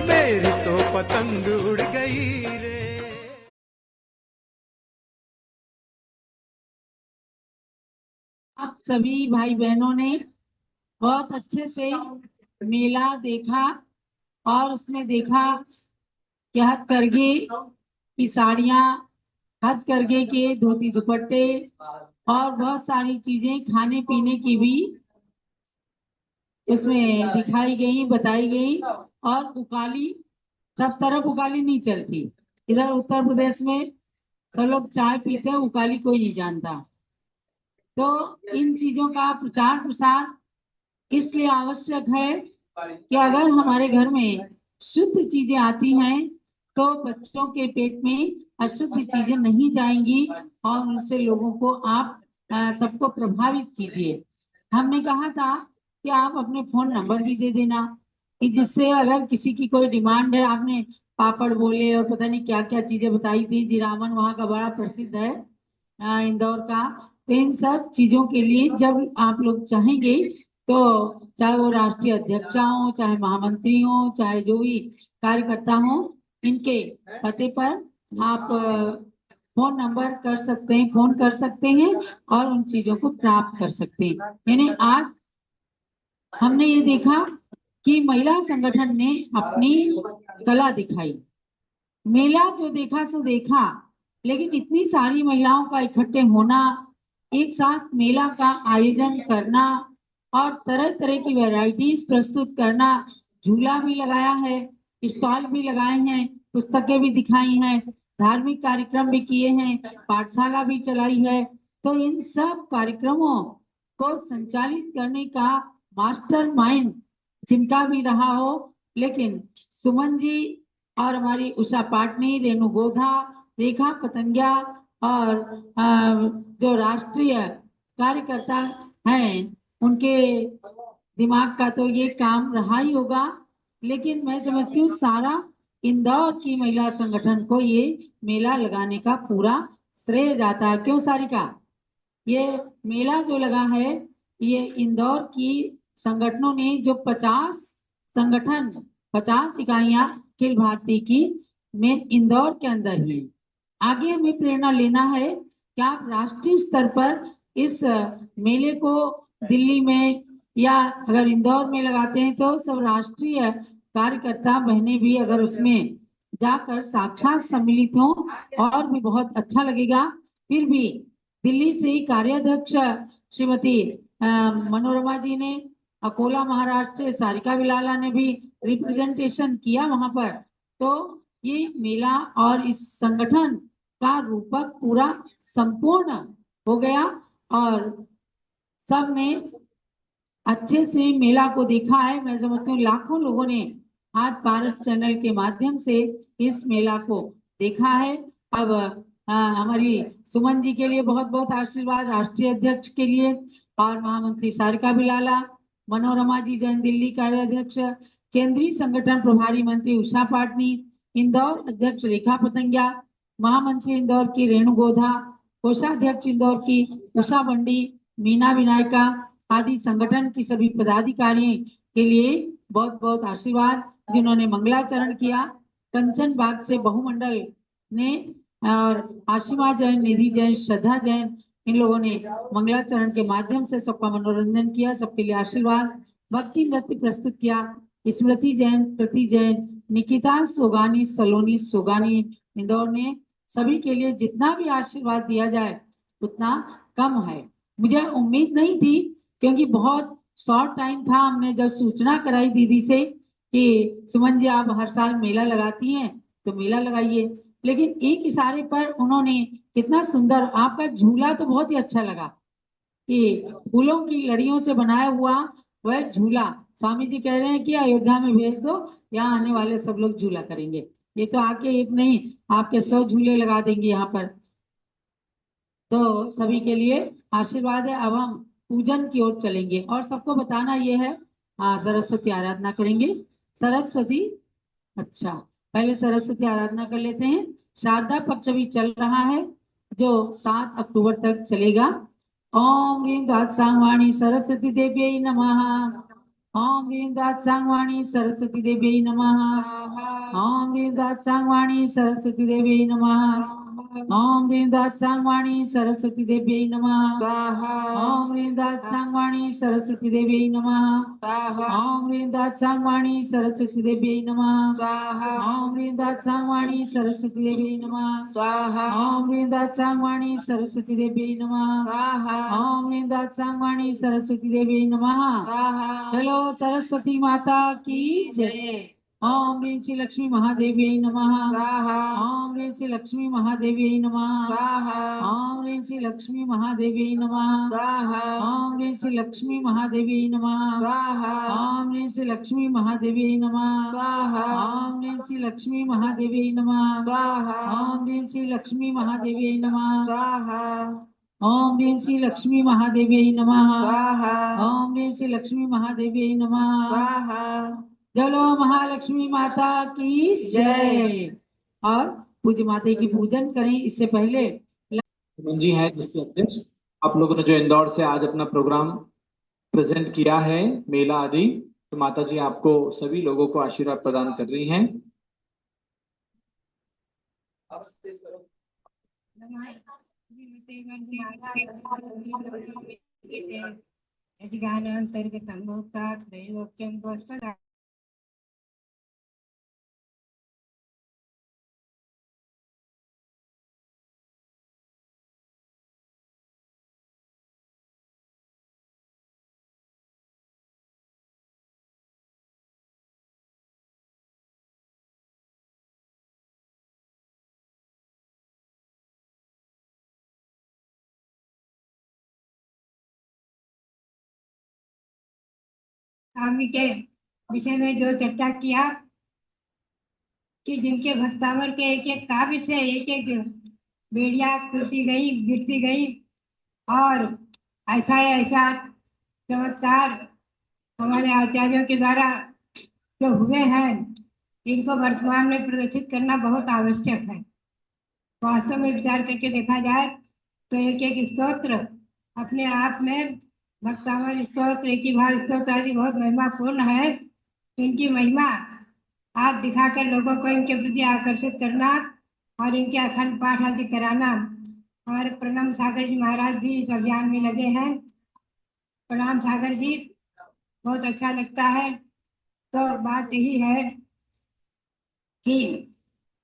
मेरी तो पतंग उड़ गई रे। आप सभी भाई बहनों ने बहुत अच्छे से मेला देखा और उसमें देखा कि हथकरघे की साड़ियाँ, हथकरघे के धोती दुपट्टे और बहुत सारी चीजें खाने पीने की भी उसमें दिखाई गई, बताई गई। और उकाली, सब तरफ उकाली नहीं चलती। इधर उत्तर प्रदेश में सब लोग चाय पीते हैं, उकाली कोई नहीं जानता। तो इन चीजों का प्रचार प्रसार इसलिए आवश्यक है कि अगर हमारे घर में शुद्ध चीजें आती हैं तो बच्चों के पेट में अशुद्ध चीजें नहीं जाएंगी और उनसे लोगों को आप सबको प्रभावित कीजिए। हमने कहा था कि आप अपने फोन नंबर भी दे देना कि जिससे अगर किसी की कोई डिमांड है, आपने पापड़ बोले और पता नहीं क्या क्या चीजें बताई थी, जीरावन वहाँ का बड़ा प्रसिद्ध है इंदौर का। तो इन सब चीजों के लिए जब आप लोग चाहेंगे तो चाहे वो राष्ट्रीय अध्यक्ष हो, चाहे महामंत्री हो, चाहे जो भी कार्यकर्ता हो, इनके पते पर आप फोन नंबर कर सकते हैं, फोन कर सकते हैं और उन चीजों को प्राप्त कर सकते हैं। यानी आज हमने ये देखा कि महिला संगठन ने अपनी कला दिखाई। मेला जो देखा सो देखा, लेकिन इतनी सारी महिलाओं का इकट्ठे होना, एक साथ मेला का आयोजन करना और तरह तरह की वैरायटीज प्रस्तुत करना, झूला भी लगाया है, स्टॉल भी लगाए हैं, पुस्तकें भी दिखाई हैं, धार्मिक कार्यक्रम भी किए हैं, पाठशाला भी चलाई है। तो इन सब कार्यक्रमों को संचालित करने का मास्टर माइंड जिनका भी रहा हो, लेकिन सुमन जी और हमारी उषा पाटनी, रेणु गोधा, रेखा पतंगिया और जो राष्ट्रीय कार्यकर्ता हैं, उनके दिमाग का तो ये काम रहा ही होगा। लेकिन मैं समझती हूँ सारा इंदौर की महिला संगठन को ये मेला लगाने का पूरा श्रेय जाता है। क्यों सारिका? ये मेला जो लगा है, ये इंदौर की संगठनों ने जो 50 इकाइयां अखिल भारतीय की में इंदौर के अंदर ही, आगे हमें प्रेरणा लेना है कि आप राष्ट्रीय स्तर पर इस मेले को दिल्ली में या अगर इंदौर में लगाते हैं तो सब राष्ट्रीय कार्यकर्ता बहनें भी अगर उसमें जाकर साक्षात सम्मिलित हों और भी बहुत अच्छा लगेगा। फिर भी दिल्ली से ही कार्याध्यक्ष श्रीमती मनोरमा जी ने, अकोला महाराष्ट्र सारिका विलाला ने भी रिप्रेजेंटेशन किया वहां पर। तो ये मेला और इस संगठन का रूपक पूरा संपूर्ण हो गया और सबने अच्छे से मेला को देखा है। मैं समझती हूँ लाखों लोगों ने आज पारस चैनल के माध्यम से इस मेला को देखा है। अब हमारी सुमन जी के लिए बहुत बहुत आशीर्वाद, राष्ट्रीय अध्यक्ष के लिए, और महामंत्री सारिका बिलाला, मनोरमा जी जैन दिल्ली कार्याध्यक्ष, केंद्रीय संगठन प्रभारी मंत्री उषा पाटनी, इंदौर अध्यक्ष रेखा पतंगिया, महामंत्री इंदौर की रेणु गोधा, कोषाध्यक्ष इंदौर की उषा बंडी, मीना विनायका आदि संगठन की सभी पदाधिकारियों के लिए बहुत बहुत आशीर्वाद, जिन्होंने मंगलाचरण किया। कंचन बाग से बहुमंडल ने और आशिमा जैन, निधि जैन, श्रद्धा जैन, इन लोगों ने मंगलाचरण के माध्यम से सबका मनोरंजन किया, सबके लिए आशीर्वाद। भक्ति नृत्य प्रस्तुत किया स्मृति जैन, कृति जैन, निकिता सोगानी, सलोनी सोगानी इंदौर ने। सभी के लिए जितना भी आशीर्वाद दिया जाए उतना कम है। मुझे उम्मीद नहीं थी क्योंकि बहुत शॉर्ट टाइम था। हमने जब सूचना कराई दीदी से कि सुमन जी आप हर साल मेला लगाती हैं तो मेला लगाइए, लेकिन एक इशारे पर उन्होंने कितना सुंदर, आपका झूला तो बहुत ही अच्छा लगा कि फूलों की लड़ियों से बनाया हुआ वह झूला, स्वामी जी कह रहे हैं कि अयोध्या में भेज दो, यहाँ आने वाले सब लोग झूला करेंगे। ये तो आके एक नहीं आपके 100 झूले लगा देंगे यहाँ पर। तो सभी के लिए आशीर्वाद है। अब हम पूजन की ओर चलेंगे और सबको बताना ये है, हाँ सरस्वती आराधना करेंगे। सरस्वती, अच्छा पहले सरस्वती आराधना कर लेते हैं। शारदा पक्ष भी चल रहा है जो 7 अक्टूबर तक चलेगा। ओम ह्रीं दात्सांगवाणी सरस्वती देव्यै नमः। ओम ह्रीं दात्सांगवाणी सरस्वती देव्यै नमः। ओम ह्रीं दात्सांगवाणी सरस्वती देव्यै नमः। ओम ह्रीं दात्सांगवाणी सरस्वती देव्यै नमः। ओम ह्रीं दात्सांगवाणी सरस्वती देव्यै नमः। ओम ह्रीं दात्सांगवाणी सरस्वती देव्यै नमः। ओम ह्रीं दात्सांगवाणी सरस्वती देव्यै नमः। ओम ह्रीं दात्सांगवाणी सरस्वती देव्यै नमः। ओम ह्रीं दात्सांगवाणी सरस्वती देव्यै नमः। चलो सरस्वती माता की जय। ओम ह्रीं श्री लक्ष्मी महादेव्यै नमः। ओम ह्रीं श्री लक्ष्मी महादेव्यै नमः। ओम ह्रीं श्री लक्ष्मी महादेव्यै नमः। ओम ह्रीं श्री लक्ष्मी महादेव्यै नमः। ओम ह्रीं श्री लक्ष्मी महादेव्यै नमः। ओम ह्रीं श्री लक्ष्मी महादेव्यै नमः। ओम ह्रीं श्री लक्ष्मी महादेव्यै नमः। ओम ह्रीं श्री लक्ष्मी महादेव्यै नमः। ओम ह्रीं श्री लक्ष्मी महादेव्यै नमः। चलो महालक्ष्मी माता की जय। और पूज्य माता की पूजन करें। इससे पहले जी हैं जिसके अध्यक्ष, आप लोगों ने जो इंदौर से आज अपना प्रोग्राम प्रेजेंट किया है, मेला आदि, तो माता जी आपको सभी लोगों को आशीर्वाद प्रदान कर रही हैं। स्वामी के विषय में जो चर्चा किया कि जिनके भक्तावर के एक एक काव्य से एक एक बेड़िया खुलती गई, गिरती गई, और ऐसा चमत्कार हमारे आचार्यों के द्वारा जो हुए हैं, इनको वर्तमान में प्रदर्शित करना बहुत आवश्यक है। वास्तव में विचार करके देखा जाए तो एक एक स्तोत्र अपने आप में, भक्तावर स्तोत्र, एकी भाव स्तोत्र आदि बहुत महिमापूर्ण है। इनकी महिमा आज दिखाकर लोगों को इनके प्रति आकर्षित करना और इनके अखंड पाठ आदि कराना। हमारे प्रणम सागर जी महाराज भी इस अभियान में लगे हैं। प्रणाम सागर जी, बहुत अच्छा लगता है। तो बात यही है कि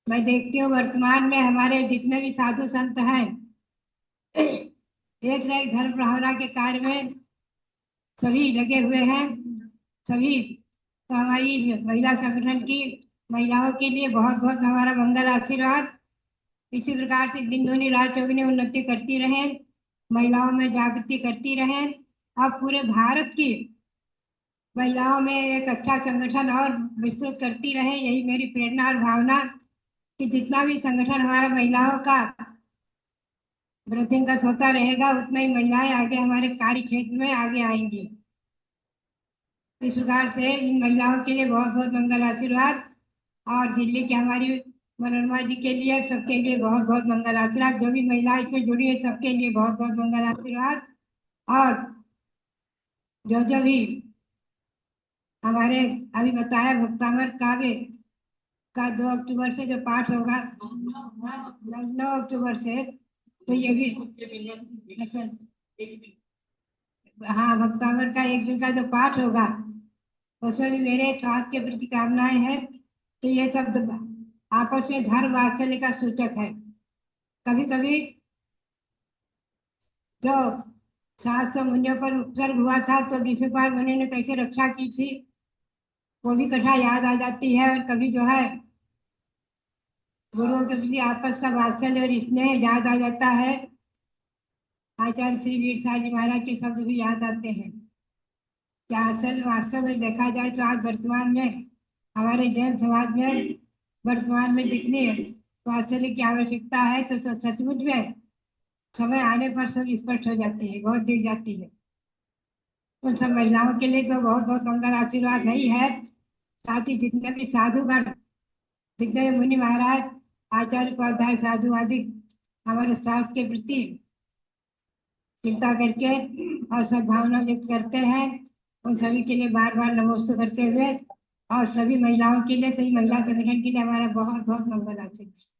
मैं देखती हूँ वर्तमान में हमारे जितने भी साधु संत हैं एक न एक धर्म प्रहरा के कार्य में सभी लगे हुए हैं। सभी तो हमारी महिला संगठन की महिलाओं के लिए बहुत बहुत हमारा मंगल आशीर्वाद। इसी प्रकार से दिन दूनी रात चौगुनी उन्नति करती रहे, महिलाओं में जागृति करती रहे और पूरे भारत की महिलाओं में एक अच्छा संगठन और विस्तृत करती रहे। यही मेरी प्रेरणा और भावना कि जितना भी संगठन हमारा महिलाओं का वृद्धिंगत होता रहेगा उतना ही महिलाएं आगे हमारे कार्य क्षेत्र में आगे आएंगी। इस प्रकार से इन महिलाओं के लिए बहुत बहुत मंगल आशीर्वाद। और दिल्ली की हमारी मनोरमा जी के लिए सबके लिए बहुत बहुत मंगल आशीर्वाद। जो भी महिला इसमें जुड़ी है सबके लिए बहुत बहुत मंगल आशीर्वाद। और जो भी हमारे अभी बताया भक्तामर काव्य का 2 अक्टूबर से जो पाठ होगा 9 अक्टूबर से, तो ये भी हाँ भक्तामर का एक दिन का जो पाठ होगा उसमें भी मेरे स्वास्थ्य के प्रति कामनाएं हैं कि ये सब आपस में धर्म वात्सल्य का सूचक है। कभी कभी जो 700 मुनियों पर उपसर्ग हुआ था तो विष्णुपाल मुनि ने कैसे रक्षा की थी वो भी कथा याद आ जाती है। और कभी जो है गुरुओं के प्रति आपस का वात्सल्य और स्नेह याद आ जाता है। आचार्य श्री वीर साहब जी महाराज के शब्द भी याद आते हैं। क्या असल वास्तव में देखा जाए तो आज वर्तमान में हमारे जैन समाज में वर्तमान में जितनी वात्सल्य की आवश्यकता है तो सचमुच में समय आने पर सब स्पष्ट हो जाती है, बहुत दिख जाती है। उन सब महिलाओं के लिए तो बहुत बहुत मंगल आशीर्वाद ही है। साथ ही जितने भी साधुगण, जितने भी मुनि महाराज, आचार्य उपाध्याय साधु आदि हमारे शास्त्र के प्रति चिंता करके और सद्भावना व्यक्त करते हैं, उन सभी के लिए बार बार नमोस्तु करते हुए और सभी महिलाओं के लिए, सभी महिला संगठन के लिए हमारा बहुत बहुत मंगल आशीर्वाद।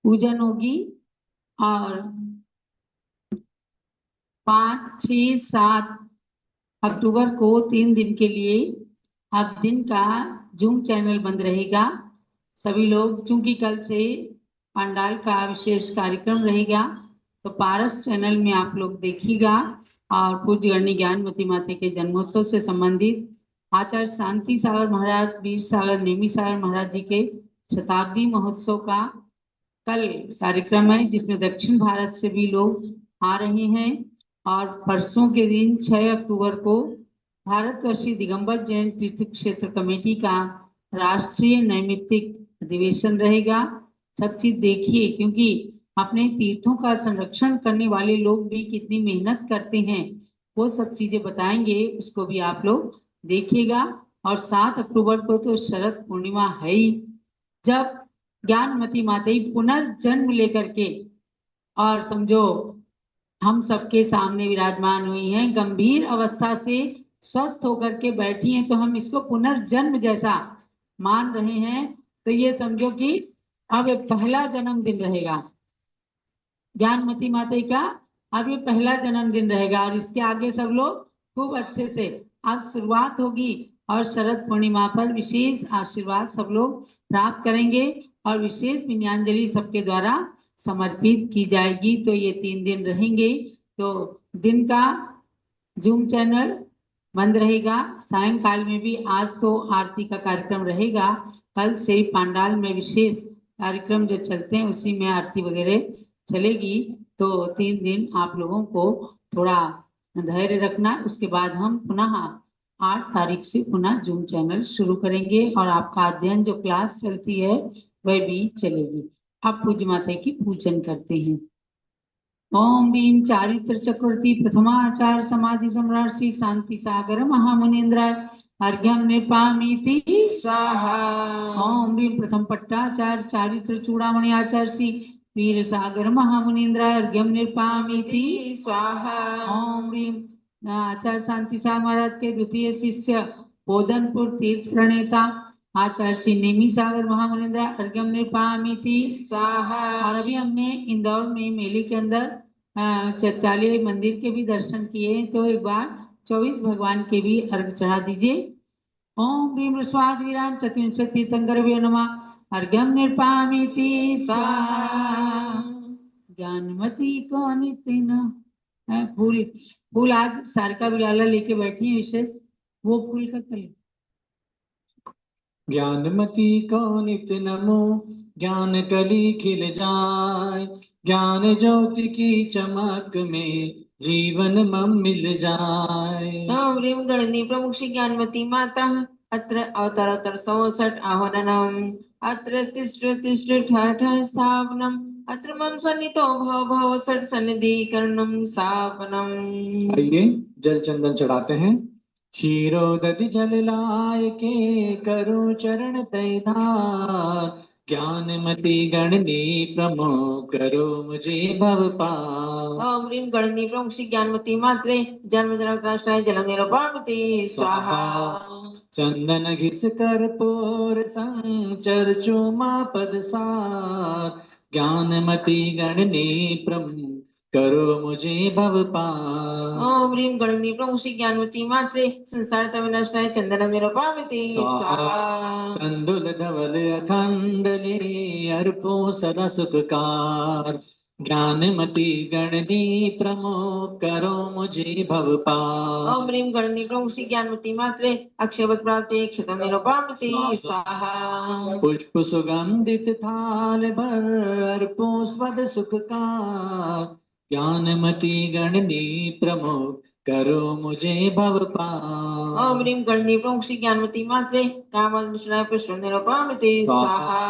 पूजन होगी और 5, 6, 7 अक्टूबर को 3 दिन के लिए अब दिन का जूम चैनल बंद रहेगा। सभी लोग, चूंकि कल से पंडाल का विशेष कार्यक्रम रहेगा तो पारस चैनल में आप लोग देखिएगा। और पूज्य गणनी ज्ञानमती माता के जन्मोत्सव से संबंधित आचार्य शांति सागर महाराज, वीर सागर, नेमी सागर महाराज जी के शताब्दी महोत्सव का कल कार्यक्रम है जिसमें दक्षिण भारत से भी लोग आ रहे हैं। और परसों के दिन 6 अक्टूबर को भारतवर्षीय दिगंबर जैन तीर्थ क्षेत्र कमेटी का राष्ट्रीय नैमित्तिक अधिवेशन रहेगा। सब चीज देखिए, क्योंकि अपने तीर्थों का संरक्षण करने वाले लोग भी कितनी मेहनत करते हैं वो सब चीजें बताएंगे, उसको भी आप लोग देखिएगा। और 7 अक्टूबर को तो शरद पूर्णिमा है ही, जब ज्ञानमती माता ही पुनर्जन्म लेकर के और समझो हम सबके सामने विराजमान हुई हैं, गंभीर अवस्था से स्वस्थ होकर के बैठी हैं, तो हम इसको पुनर्जन्म जैसा मान रहे हैं। तो ये समझो कि अब ये पहला जन्मदिन रहेगा ज्ञानमती माता का, अब ये पहला जन्मदिन रहेगा और इसके आगे सब लोग खूब अच्छे से आज शुरुआत होगी और शरद पूर्णिमा पर विशेष आशीर्वाद सब लोग प्राप्त करेंगे और विशेष पुण्यांजलि सबके द्वारा समर्पित की जाएगी। तो ये 3 दिन रहेंगे। तो दिन का जूम चैनल बंद रहेगा, सायंकाल में भी आज तो आरती का कार्यक्रम रहेगा, कल से ही पंडाल में विशेष कार्यक्रम जो चलते हैं उसी में आरती वगैरह चलेगी। तो 3 दिन आप लोगों को थोड़ा धैर्य रखना। उसके बाद हम पुनः 8 तारीख से पुनः जूम चैनल शुरू करेंगे और आपका अध्ययन जो क्लास चलती है वह भी चलेगी। अब पूज्य माता की पूजन करते हैं। ओम भीम चारित्र चक्रवर्ती प्रथमाचार्य समाधि सम्राट श्री शांति सागर महामुनीन्द्राय अर्घ्यम निर्पामीति स्वाहा। ओम भीम प्रथम पट्टाचार्य चारित्र चूड़ामणि आचार्य श्री वीर सागर महामुनीन्द्राय अर्घ्यम निर्पामीति स्वाहा। ओम भीम आचार्य शांति शाह महाराज के द्वितीय शिष्य बोधनपुर तीर्थ प्रणेता आचार्य श्री नेमी सागर महामनिंद्रा अर्घ्यम निर्पामिति साहा। और अभी हमने इंदौर में मेले के अंदर चैत्यालय मंदिर के भी दर्शन किए, तो एक बार 24 भगवान के भी अर्घ चढ़ा दीजिए। ओम ह्रीं स्वाद वीरान चतुर्विंशति तीर्थंकरभ्यो नमः अर्घ्यम निर्पामिति स्वाहा। ज्ञानमती को नित्य न फूल फूल आज सारिका बिराला लेके बैठी है विशेष, वो फूल का कलर। ज्ञानमती को नित नमो ज्ञान कली खिल जाए, ज्ञान ज्योति की चमक में जीवन मम मिल जाए। ओम ह्रीं गणनी प्रमुख श्री ज्ञानमती माता अत्र अवतारोत्तर 67 आह्वाननम् अत्र तिष्ठ ठः ठः स्थापनम् अत्र मम सन्निधो भव भव षट् सन्निधिकरणं स्थापनम्। आइए जल चंदन चढ़ाते हैं। क्षीरोदधि जल लाय के करो चरण तैधार, ज्ञानमती गणनी प्रमुख करो मुझे भव पार। ओम ह्रीं गणनी प्रमुख श्री ज्ञानमती मात्रे जन्म जन्म जलम निरपामिति स्वाहा। चंदन घिस कर पोर संचर्चो मा पद सार, ज्ञानमती गणनी प्रमुख करो मुझे भव पार। ओम ह्रीं गणनी प्रमुख श्री ज्ञानमती मात्रे संसार विनाशाय चंदन निरपामिति स्वाहा। कंदुल धवल अखंड ले अर्पो सरसुखकार, ज्ञानमती गणनी प्रमुख करो मुझे भव पार। ओम ह्रीं गणनी प्रमुख श्री ज्ञानमती मात्रे अक्षयवत प्राप्ते क्षतम निरपामिति स्वाहा। पुष्प सुगंधित थाल भर अर्पो स्वद सुखकार, ज्ञानमती गणनी प्रमुख करो मुझे भव पार। ओम ह्रीं गणनी प्रमुख श्री ज्ञानमती मात्रे कामनाय पुष्प निरपामिति स्वाहा।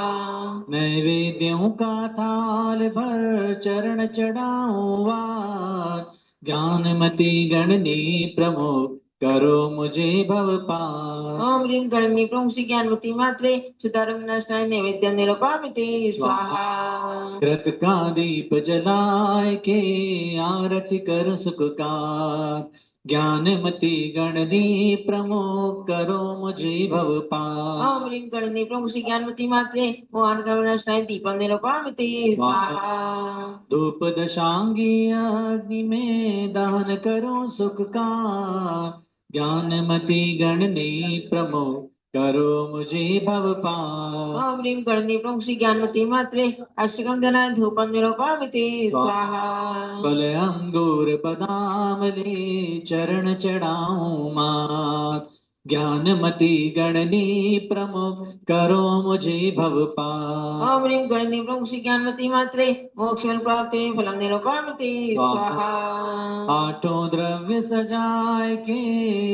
नैवेद्यों का थाल भर चरण चढ़ाऊं वार, ज्ञानमती गणनी प्रमुख करो मुझे भव पार। ओम ह्रीं गणनी प्रमुख श्री ज्ञानमती मात्रे सुदारं विनाशाय नैवेद्यं निरपामिति स्वाहा। कृत का दीप जलाए के आरती कर सुखकार, ज्ञानमती गणनी प्रमुख करो मुझे भव पार। ओम ह्रीं गणनी प्रमुख श्री ज्ञानमती मात्रे मोहन विनाशाय दीपं निरपामिति स्वाहा। धूप दशांगी अग्नि में दहन करो सुखकार, ज्ञानमती गणनी प्रमुख करो मुझे भव पार। ओम ह्रीं गणनी प्रमुख श्री ज्ञानमती मात्रे अष्टकं धनाय धूपं निरपामिति स्वाहा। फल अंगूर बदाम ले चरण चढ़ाऊं मात, ज्ञानमती गणनी प्रमुख करो मुझे भव पार। ओम ह्रीं गणनी प्रमुख श्री ज्ञानमती मात्रे मोक्ष फल प्राप्ते फलं निरपामिति स्वाहा। आठों द्रव्य सजाए के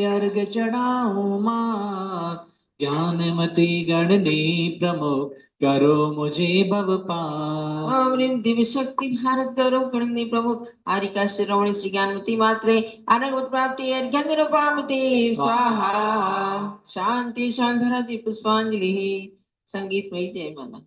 अर्घ चढ़ाऊं मात, ज्ञानमती गणनी प्रमुख करो मुझे भव पार। ओम ह्रीं दिव्य शक्ति भारत गौरव गणनी प्रमुख आरिका श्रवणी श्री ज्ञानमती मात्रे अनंत प्राप्ति अर्घ्यं निरपामिति स्वाहा। शांति शांधरा दीप पुष्पांजलि संगीतमयी जय माला।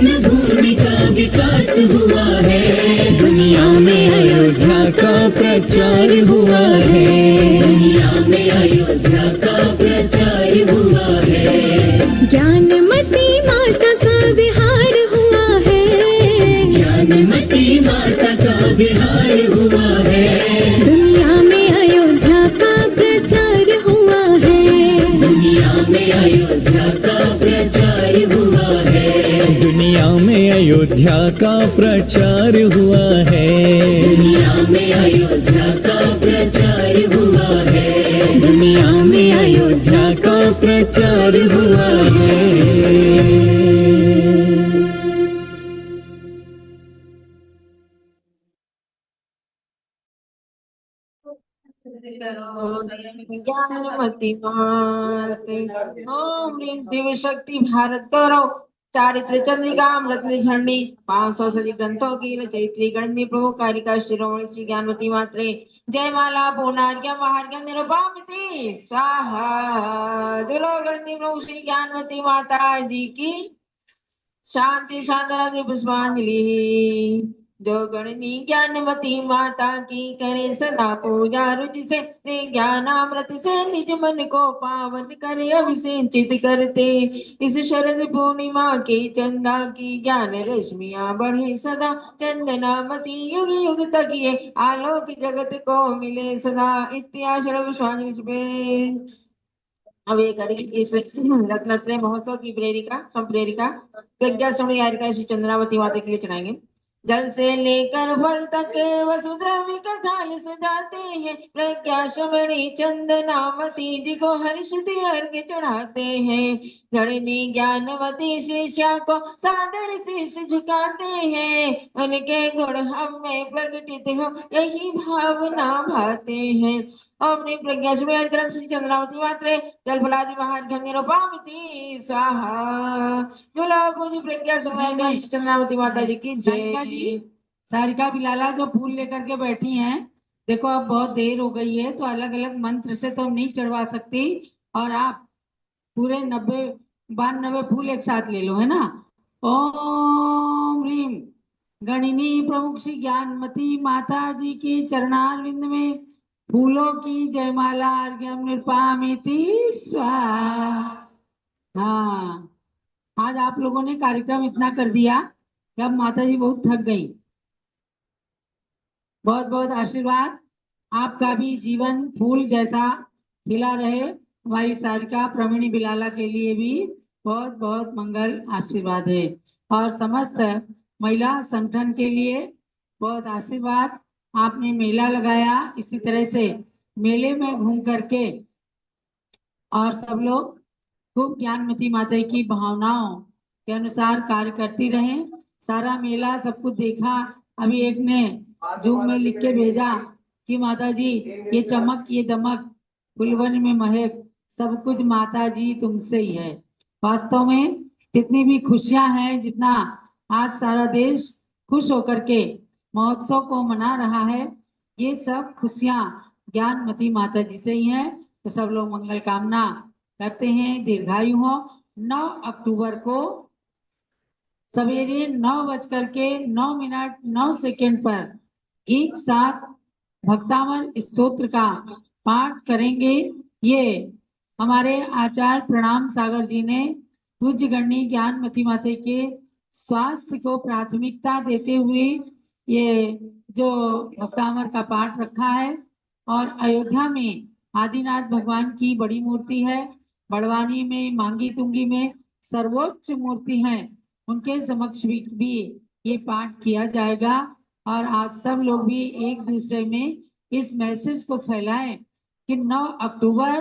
जन्मभूमि का विकास हुआ है, दुनिया में अयोध्या का प्रचार हुआ है, दुनिया में अयोध्या का प्रचार हुआ है। ज्ञानमती माता का विहार हुआ है, ज्ञानमती माता का विहार हुआ है, दुनिया में अयोध्या का प्रचार हुआ है, दुनिया में अयोध्या का प्रचार हुआ है, दुनिया में अयोध्या का प्रचार हुआ है, दुनिया में अयोध्या का प्रचार हुआ है, दुनिया में अयोध्या का प्रचार हुआ है। ज्ञानमती माते ओम ह्रीं दिव्य शक्ति भारत गौरव चारित्र चंद्रिका अमृत झंडी 500 सदी ग्रंथों की रचयित्री गणनी प्रमुख कारिका शिरोमणि श्री ज्ञानमती मात्रे जय माला पूर्णार्घ्यम महार्घ्यम निरुपामिति स्वाहा। जलो गणनी प्रमुख श्री ज्ञानमती माता जी की शांति शांति पुष्पांजलि। जो गणनी ज्ञानमती माता की करे सदा पूजा रुचि से ज्ञानामृत से निज मन को पावन करे अभिषेचित करते। इस शरद पूर्णिमा की चंदा की ज्ञान रश्मियां बढ़े सदा चंदनामती युग युग तक ये आलोक जगत को मिले सदा। इत्याशर पुष्पांजलि। अब ये करेंगे इस रत्नत्रय महोत्सव की प्रेरिका संप्रेरिका प्रज्ञा समणी यारिका श्री चंद्रावती माता के लिए चढ़ाएंगे। जल से लेकर फल तक वसुद्रव्य का थाल सजाते हैं, प्रज्ञा समणी चंदनावती जी को हर्ष दे अर्घ्य चढ़ाते हैं। गणनी ज्ञानवती शिष्या को सादर शीश झुकाते हैं, उनके गुण हम में प्रकटित हो यही भावना भाते हैं। अपने प्रज्ञा समणी ग्रंथ श्री चंद्रावती मात्रे जल फलादि महार्घ्यम निरुपामिति स्वाहा। जो प्रज्ञा समणी श्री चंद्रावती माता जी की जय। सारिका बिलाला जो फूल लेकर के बैठी हैं, देखो अब बहुत देर हो गई है तो अलग अलग मंत्र से तो हम नहीं चढ़वा सकती, और आप पूरे 92 फूल एक साथ ले लो, है ना। ओम ह्रीं गणिनी प्रमुख श्री ज्ञानमती माता जी के चरणारविंद में फूलों की जयमाला अर्घ्यम निरुपामिति स्वाहा। हाँ, आज आप लोगों ने कार्यक्रम इतना कर दिया कि अब माता जी बहुत थक गई। बहुत बहुत आशीर्वाद, आपका भी जीवन फूल जैसा खिला रहे। हमारी सारिका प्रवीणी बिलाला के लिए भी बहुत बहुत मंगल आशीर्वाद है, और समस्त महिला संगठन के लिए बहुत आशीर्वाद। आपने मेला लगाया, इसी तरह से मेले में घूम करके और सब लोग खूब ज्ञानमती माता की भावनाओं के अनुसार कार्य करती रहे। सारा मेला सब कुछ देखा। अभी एक ने जूम में लिख के भेजा कि माता जी ये चमक ये दमक गुलवन में महक सब कुछ माता जी तुमसे ही है। वास्तव में जितनी भी खुशियां हैं, जितना आज सारा देश खुश होकर के महोत्सव को मना रहा है, ये सब खुशियां ज्ञानमती माता जी से ही हैं। तो सब लोग मंगल कामना करते हैं, दीर्घायु हो। 9 अक्टूबर को सवेरे 9:09 पर एक साथ भक्तामर स्तोत्र का पाठ करेंगे। ये हमारे आचार्य प्रणाम सागर जी ने पूज्य गणनी ज्ञानमती माता के स्वास्थ्य को प्राथमिकता देते हुए ये जो भक्तामर का पाठ रखा है। और अयोध्या में आदिनाथ भगवान की बड़ी मूर्ति है, बड़वानी में, मांगी तुंगी में सर्वोच्च मूर्ति है, उनके समक्ष भी ये पाठ किया जाएगा। और आज सब लोग भी एक दूसरे में इस मैसेज को फैलाएं कि 9 अक्टूबर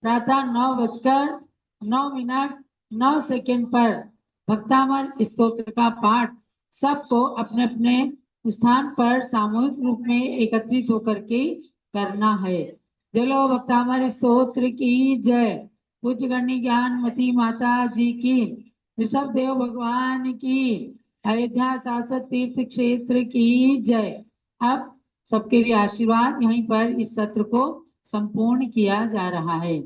प्रातः 9:09 पर भक्तामर स्तोत्र का पाठ सबको अपने अपने स्थान पर सामूहिक रूप में एकत्रित होकर के करना है। चलो भक्तामर स्तोत्र की जय। पूज्य गणनी ज्ञानमती माता जी की, ऋषभ देव भगवान की, अयोध्या शासक तीर्थ क्षेत्र की जय। अब सबके लिए आशीर्वाद। यहीं पर इस सत्र को संपूर्ण किया जा रहा है।